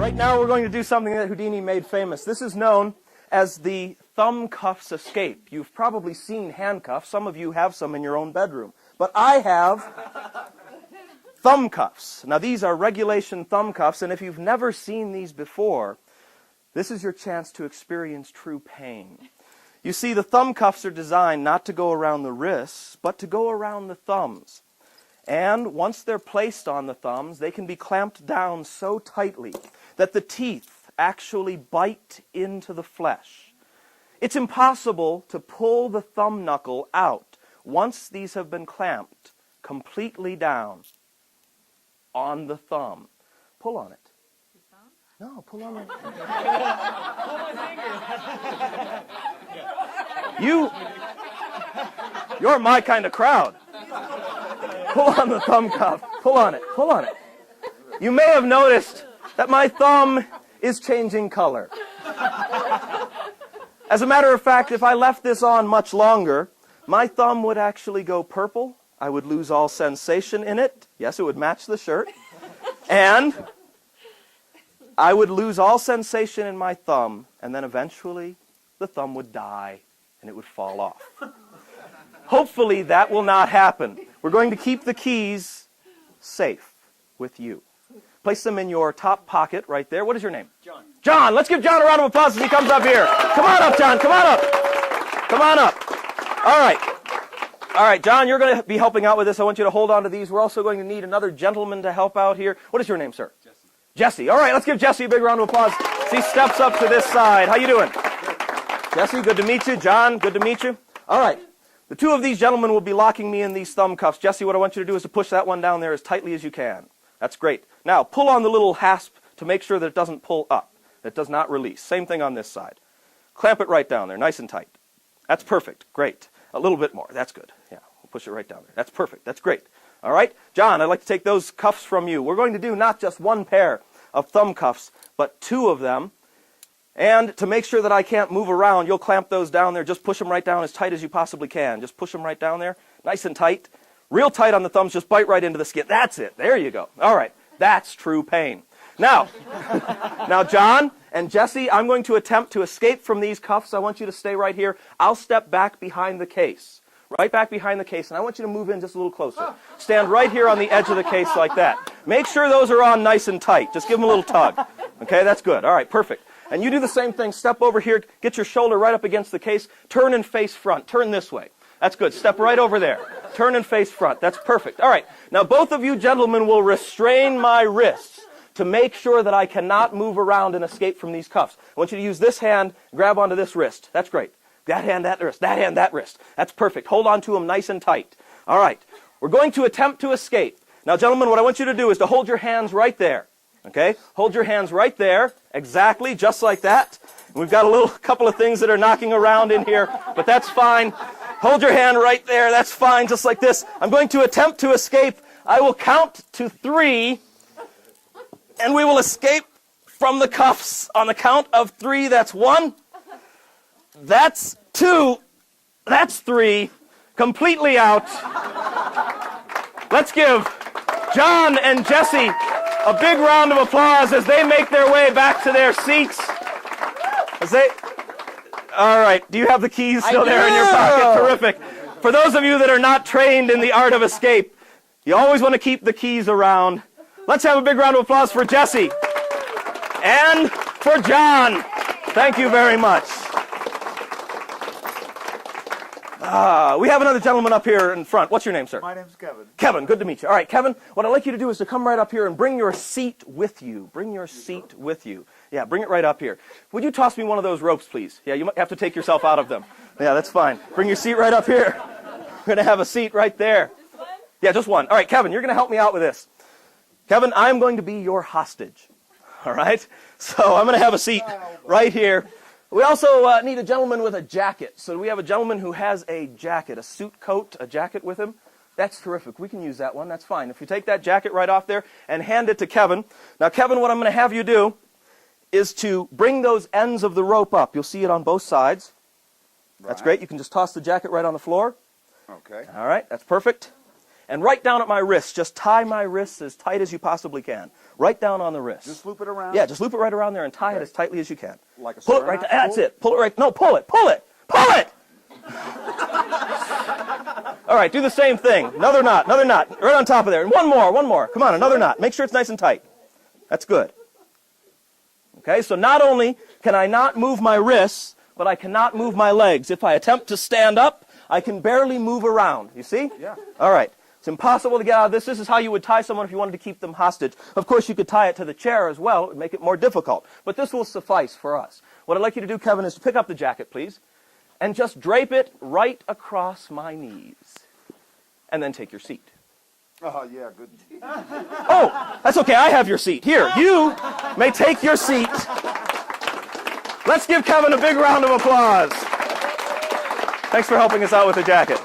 Right now we're going to do something that Houdini made famous. This is known as the thumb cuffs escape. You've probably seen handcuffs. Some of you have some in your own bedroom. But I have thumb cuffs. Now these are regulation thumb cuffs, and if you've never seen these before, this is your chance to experience true pain. You see, the thumb cuffs are designed not to go around the wrists, but to go around the thumbs. And once they're placed on the thumbs, they can be clamped down so tightly that the teeth actually bite into the flesh. It's impossible to pull the thumb knuckle out once these have been clamped completely down on the thumb. Pull on it. No, pull on it. Pull my finger. You're my kind of crowd. Pull on the thumb cuff. Pull on it. Pull on it. You may have noticed that my thumb is changing color. As a matter of fact, if I left this on much longer, my thumb would actually go purple. I would lose all sensation in it. Yes, it would match the shirt. And I would lose all sensation in my thumb, and then eventually the thumb would die and it would fall off. Hopefully that will not happen. We're going to keep the keys safe with you. Place them in your top pocket right there. What is your name? John. John. Let's give John a round of applause as he comes up here. Come on up, John. Come on up. Come on up. All right. All right, John, you're going to be helping out with this. I want you to hold on to these. We're also going to need another gentleman to help out here. What is your name, sir? Jesse. Jesse. All right, let's give Jesse a big round of applause as he steps up to this side. How you doing? Jesse, good to meet you. John, good to meet you. All right. The two of these gentlemen will be locking me in these thumb cuffs. Jesse, what I want you to do is to push that one down there as tightly as you can. That's great. Now, pull on the little hasp to make sure that it doesn't pull up. That it does not release. Same thing on this side. Clamp it right down there, nice and tight. That's perfect. Great. A little bit more. That's good. Yeah, we'll push it right down there. That's perfect. That's great. All right. John, I'd like to take those cuffs from you. We're going to do not just one pair of thumb cuffs, but two of them. And to make sure that I can't move around, you'll clamp those down there. Just push them right down as tight as you possibly can. Just push them right down there, nice and tight. Real tight on the thumbs, just bite right into the skin. That's it. There you go. All right. That's true pain. Now, John and Jesse, I'm going to attempt to escape from these cuffs. I want you to stay right here. I'll step back behind the case, right back behind the case, and I want you to move in just a little closer. Stand right here on the edge of the case like that. Make sure those are on nice and tight. Just give them a little tug. Okay, that's good. All right, perfect. And you do the same thing. Step over here, get your shoulder right up against the case, turn and face front. Turn this way. That's good. Step right over there. Turn and face front. That's perfect. All right. Now, both of you gentlemen will restrain my wrists to make sure that I cannot move around and escape from these cuffs. I want you to use this hand, grab onto this wrist. That's great. That hand, that wrist. That hand, that wrist. That's perfect. Hold on to them nice and tight. All right. We're going to attempt to escape. Now, gentlemen, what I want you to do is to hold your hands right there. Okay? Hold your hands right there. Exactly, just like that. And we've got a couple of things that are knocking around in here, but that's fine. Hold your hand right there. That's fine, just like this. I'm going to attempt to escape. I will count to 3, and we will escape from the cuffs on the count of 3. That's 1. That's 2. That's 3. Completely out. Let's give John and Jesse a big round of applause as they make their way back to their seats. All right, do you have the keys still there in your pocket? Terrific. For those of you that are not trained in the art of escape, you always want to keep the keys around. Let's have a big round of applause for Jesse and for John. Thank you very much. We have another gentleman up here in front. What's your name, sir? My name's Kevin. Kevin, good to meet you. All right, Kevin, what I'd like you to do is to come right up here and bring your seat with you. Bring your seat with you. Yeah, bring it right up here. Would you toss me one of those ropes, please? Yeah, you might have to take yourself out of them. Yeah, that's fine. Bring your seat right up here. We're going to have a seat right there. Just one? Yeah, just one. All right, Kevin, you're going to help me out with this. Kevin, I'm going to be your hostage. All right? So I'm going to have a seat right here. We also need a gentleman with a jacket. So we have a gentleman who has a jacket, a suit coat, a jacket with him. That's terrific. We can use that one. That's fine. If you take that jacket right off there and hand it to Kevin. Now, Kevin, what I'm going to have you do is to bring those ends of the rope up. You'll see it on both sides. That's great. You can just toss the jacket right on the floor. Okay. All right. That's perfect. and right down at my wrists. Just tie my wrists as tight as you possibly can. Right down on the wrist. Just loop it around? Yeah, just loop it right around there and tie it as tightly as you can. Like a pull it right there. That's it. Pull it right. No, pull it. Pull it. Pull it! All right, do the same thing. Another knot, right on top of there. And one more. Come on, another knot. Make sure it's nice and tight. That's good. Okay, so not only can I not move my wrists, but I cannot move my legs. If I attempt to stand up, I can barely move around. You see? Yeah. All right. It's impossible to get out of this. This is how you would tie someone if you wanted to keep them hostage. Of course, you could tie it to the chair as well. It would make it more difficult. But this will suffice for us. What I'd like you to do, Kevin, is to pick up the jacket, please, and just drape it right across my knees. And then take your seat. Oh, yeah, good. Oh, that's okay. I have your seat. Here, you may take your seat. Let's give Kevin a big round of applause. Thanks for helping us out with the jacket.